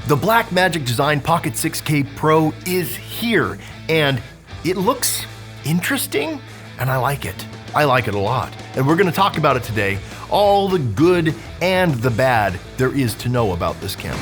The Blackmagic Design Pocket 6K Pro is here, and it looks interesting, and I like it. I like it a lot. And we're gonna talk about it today, all the good and the bad there is to know about this camera.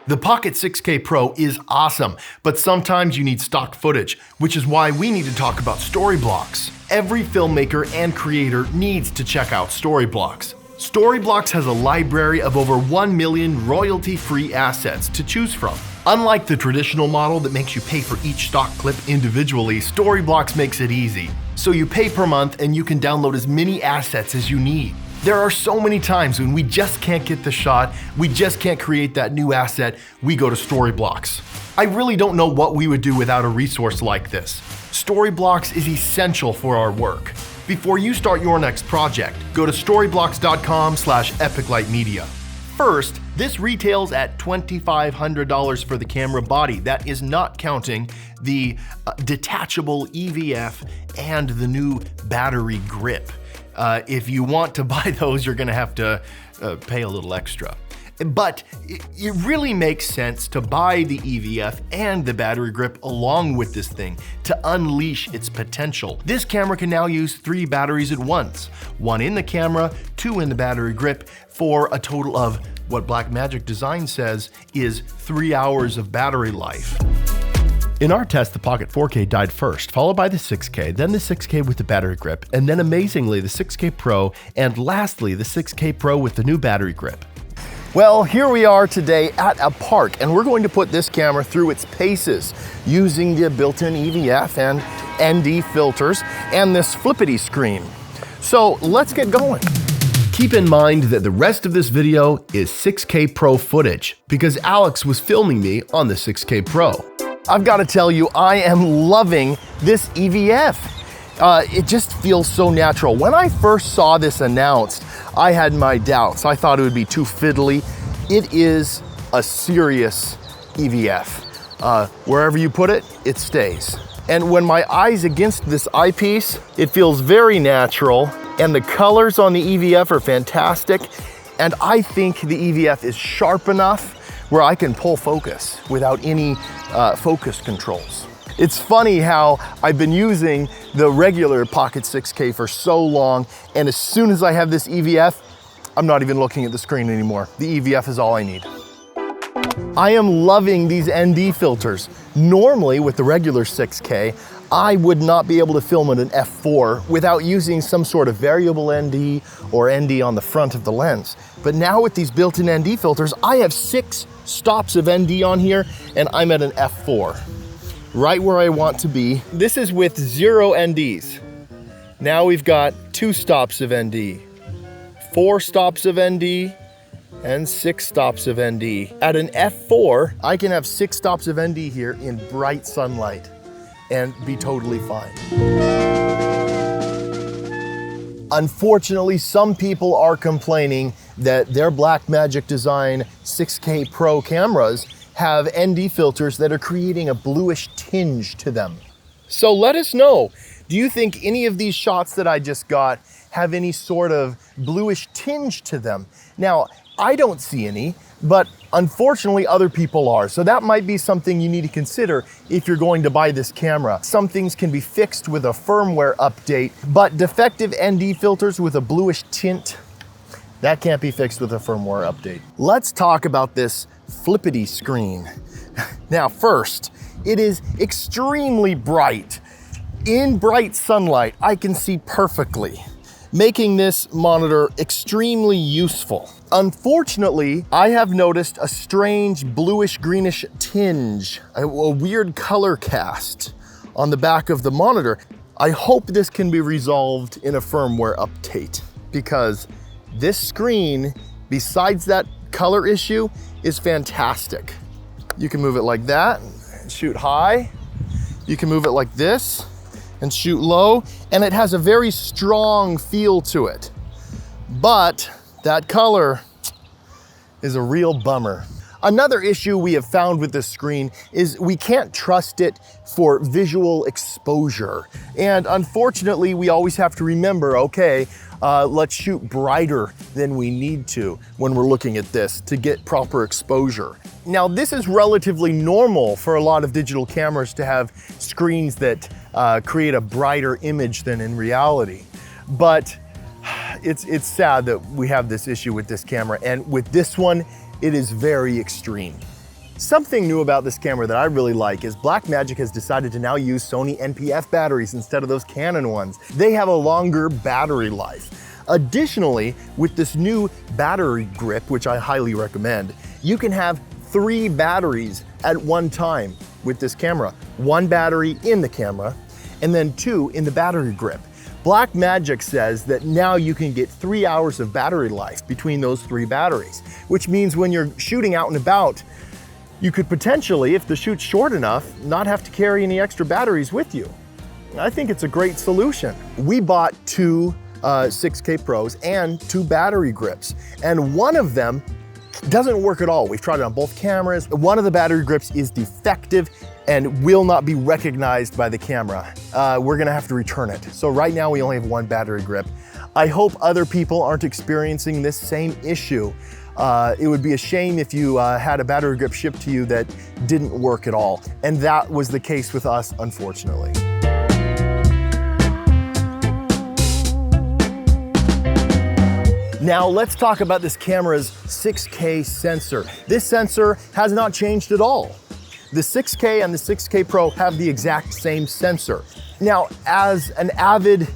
The Pocket 6K Pro is awesome, but sometimes you need stock footage, which is why we need to talk about Storyblocks. Every filmmaker and creator needs to check out Storyblocks. Storyblocks has a library of over 1 million royalty-free assets to choose from. Unlike the traditional model that makes you pay for each stock clip individually, Storyblocks makes it easy. So you pay per month and you can download as many assets as you need. There are so many times when we just can't get the shot, we just can't create that new asset, we go to Storyblocks. I really don't know what we would do without a resource like this. Storyblocks is essential for our work. Before you start your next project, go to storyblocks.com/epiclightmedia. First, this retails at $2,500 for the camera body. That is not counting the detachable EVF and the new battery grip. If you want to buy those, you're gonna have to pay a little extra. But it really makes sense to buy the EVF and the battery grip along with this thing to unleash its potential. This camera can now use 3 batteries at once, 1 in the camera, 2 in the battery grip, for a total of what Blackmagic Design says is 3 hours of battery life. In our test, the Pocket 4K died first, followed by the 6K, then the 6K with the battery grip, and then amazingly the 6K Pro, and lastly the 6K Pro with the new battery grip. Well, here we are today at a park, and we're going to put this camera through its paces using the built-in EVF and ND filters and this flippity screen. So let's get going. Keep in mind that the rest of this video is 6K Pro footage because Alex was filming me on the 6K Pro. I've got to tell you, I am loving this EVF. It just feels so natural. When I first saw this announced, I had my doubts. I thought it would be too fiddly. It is a serious EVF. Wherever you put it, it stays. And when my eye's against this eyepiece, it feels very natural, and the colors on the EVF are fantastic. And I think the EVF is sharp enough where I can pull focus without any focus controls. It's funny how I've been using the regular Pocket 6K for so long, and as soon as I have this EVF, I'm not even looking at the screen anymore. The EVF is all I need. I am loving these ND filters. Normally with the regular 6K, I would not be able to film at an f4 without using some sort of variable ND or ND on the front of the lens. But now with these built-in ND filters, I have 6 stops of ND on here, and I'm at an f4. Right where I want to be. This is with 0 NDs. Now we've got 2 stops of ND, 4 stops of ND, and 6 stops of ND. At an f4, I can have 6 stops of ND here in bright sunlight and be totally fine. Unfortunately, some people are complaining that their Blackmagic Design 6K Pro cameras have ND filters that are creating a bluish tinge to them. So let us know, do you think any of these shots that I just got have any sort of bluish tinge to them? Now, I don't see any, but unfortunately other people are. So that might be something you need to consider if you're going to buy this camera. Some things can be fixed with a firmware update, but defective ND filters with a bluish tint, that can't be fixed with a firmware update. Let's talk about this flippity screen. Now first, it is extremely bright. In bright sunlight, I can see perfectly, making this monitor extremely useful. Unfortunately, I have noticed a strange bluish greenish tinge, a weird color cast on the back of the monitor. I hope this can be resolved in a firmware update because this screen, besides that color issue, is fantastic. You can move it like that and shoot high. You can move it like this and shoot low, and it has a very strong feel to it. But that color is a real bummer. Another issue we have found with this screen is we can't trust it for visual exposure. And unfortunately, we always have to remember, okay, let's shoot brighter than we need to when we're looking at this to get proper exposure. Now, this is relatively normal for a lot of digital cameras to have screens that create a brighter image than in reality. But it's sad that we have this issue with this camera, and with this one, it is very extreme. Something new about this camera that I really like is Blackmagic has decided to now use Sony Npf batteries instead of those Canon ones. They have a longer battery life. Additionally, with this new battery grip, which I highly recommend, you can have 3 batteries at one time with this camera. 1 battery in the camera, and then 2 in the battery grip. Blackmagic says that now you can get 3 hours of battery life between those 3 batteries, which means when you're shooting out and about, you could potentially, if the shoot's short enough, not have to carry any extra batteries with you. I think it's a great solution. We bought 2 6K Pros and 2 battery grips, and one of them doesn't work at all. We've tried it on both cameras. One of the battery grips is defective and will not be recognized by the camera. We're gonna have to return it. So right now we only have 1 battery grip. I hope other people aren't experiencing this same issue. It would be a shame if you had a battery grip shipped to you that didn't work at all. And that was the case with us, unfortunately. Now let's talk about this camera's 6K sensor. This sensor has not changed at all. The 6K and the 6K Pro have the exact same sensor. Now, as an avid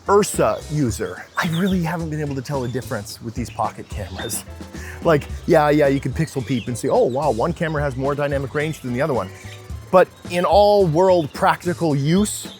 Ursa user, I really haven't been able to tell the difference with these pocket cameras. Like, yeah, you can pixel peep and see, oh wow, one camera has more dynamic range than the other one. But in all world practical use,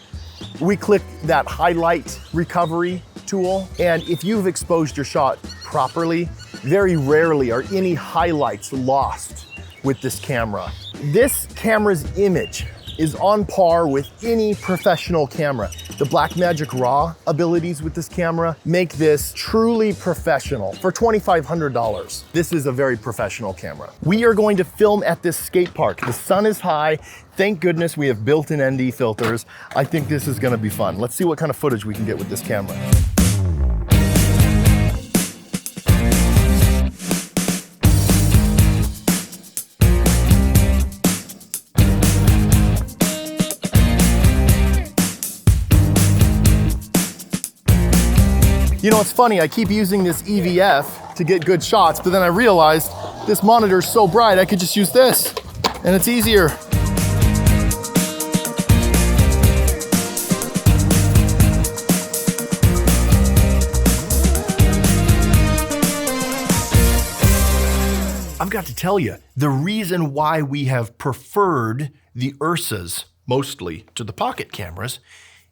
we click that highlight recovery tool, and if you've exposed your shot properly, very rarely are any highlights lost with this camera. This camera's image is on par with any professional camera. The Blackmagic RAW abilities with this camera make this truly professional. For $2,500, this is a very professional camera. We are going to film at this skate park. The sun is high. Thank goodness we have built-in ND filters. I think this is gonna be fun. Let's see what kind of footage we can get with this camera. You know, it's funny, I keep using this EVF to get good shots, but then I realized this monitor is so bright, I could just use this, and it's easier. I've got to tell you, the reason why we have preferred the Ursas mostly to the pocket cameras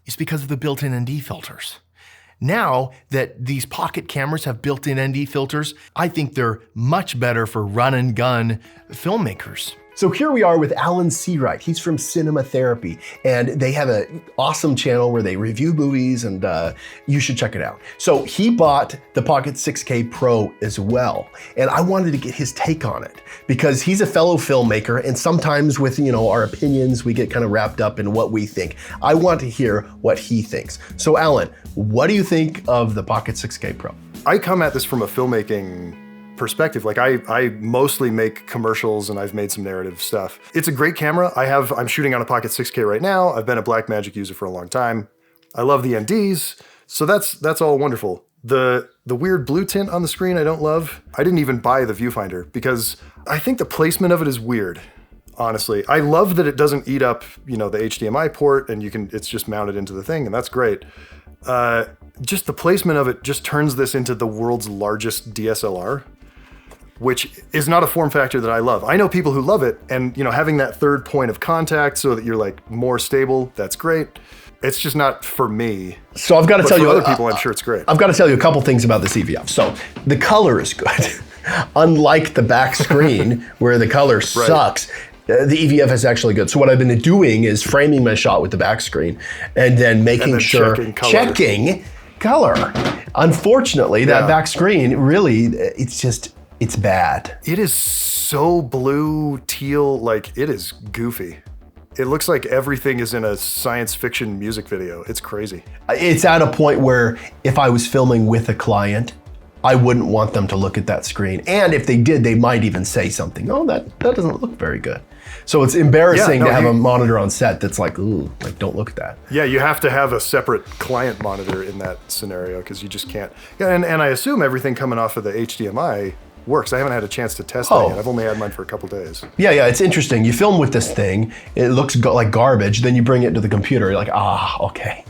is because of the built-in ND filters. Now that these pocket cameras have built-in ND filters, I think they're much better for run and gun filmmakers. So here we are with Alan Seawright. He's from Cinema Therapy, and they have an awesome channel where they review movies, and you should check it out. So he bought the Pocket 6K Pro as well, and I wanted to get his take on it because he's a fellow filmmaker, and sometimes with our opinions, we get kind of wrapped up in what we think. I want to hear what he thinks. So Alan, what do you think of the Pocket 6K Pro? I come at this from a filmmaking perspective. Like I mostly make commercials and I've made some narrative stuff. It's a great camera. I'm shooting on a Pocket 6K right now. I've been a Blackmagic user for a long time. I love the NDs. So that's all wonderful. The weird blue tint on the screen I don't love. I didn't even buy the viewfinder because I think the placement of it is weird. Honestly, I love that it doesn't eat up, the HDMI port and it's just mounted into the thing, and that's great. Just the placement of it just turns this into the world's largest DSLR, which is not a form factor that I love. I know people who love it, and having that third point of contact so that you're like more stable, that's great. It's just not for me. So I've got to tell you, other people, I'm sure it's great. I've got to tell you a couple things about this EVF. So the color is good. Unlike the back screen where the color sucks, the EVF is actually good. So what I've been doing is framing my shot with the back screen and then making sure, checking color. Unfortunately, that back screen really, it's bad. It is so blue, teal, like it is goofy. It looks like everything is in a science fiction music video. It's crazy. It's at a point where if I was filming with a client, I wouldn't want them to look at that screen. And if they did, they might even say something. Oh, that doesn't look very good. So it's embarrassing to have a monitor on set that's like, ooh, like don't look at that. Yeah, you have to have a separate client monitor in that scenario because you just can't. Yeah, and I assume everything coming off of the HDMI works. I haven't had a chance to test that yet. I've only had mine for a couple days. Yeah, it's interesting. You film with this thing, it looks like garbage, then you bring it to the computer, you're like, okay.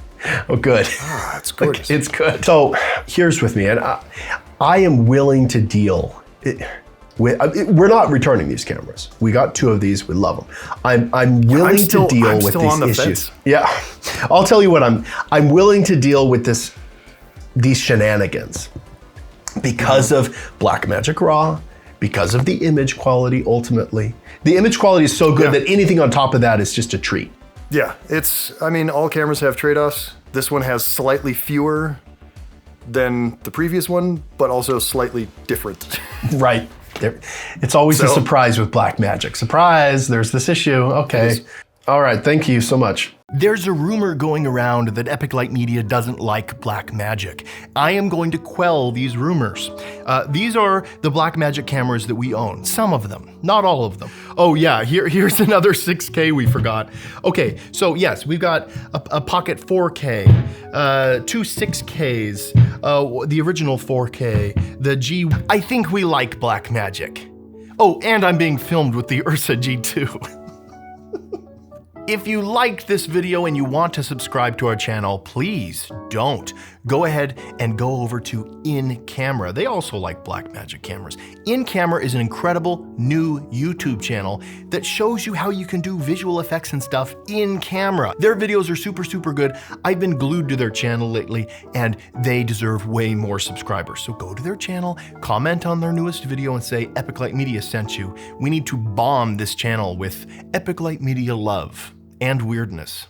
Oh, good. Ah, it's gorgeous. It's good. So here's with me, and I am willing to deal. We're not returning these cameras. We got 2 of these. We love them. I'm willing to deal with these issues. Yeah, I'll tell you what. I'm willing to deal with these shenanigans because of Blackmagic RAW, because of the image quality. Ultimately, the image quality is so good that anything on top of that is just a treat. Yeah, I mean, all cameras have trade-offs. This one has slightly fewer than the previous one, but also slightly different. Right. It's always a surprise with Blackmagic. Surprise, there's this issue. Okay. All right, thank you so much. There's a rumor going around that Epic Light Media doesn't like Blackmagic. I am going to quell these rumors. These are the Blackmagic cameras that we own. Some of them, not all of them. Oh yeah, here's another 6K we forgot. Okay, so yes, we've got a Pocket 4K, 2 6Ks, the original 4K, the G. I think we like Blackmagic. Oh, and I'm being filmed with the Ursa G2. If you liked this video and you want to subscribe to our channel, please don't. Go ahead and go over to In Camera. They also like Blackmagic cameras. In Camera is an incredible new YouTube channel that shows you how you can do visual effects and stuff in camera. Their videos are super good. I've been glued to their channel lately and they deserve way more subscribers. So go to their channel, comment on their newest video and say Epic Light Media sent you. We need to bomb this channel with Epic Light Media love and weirdness.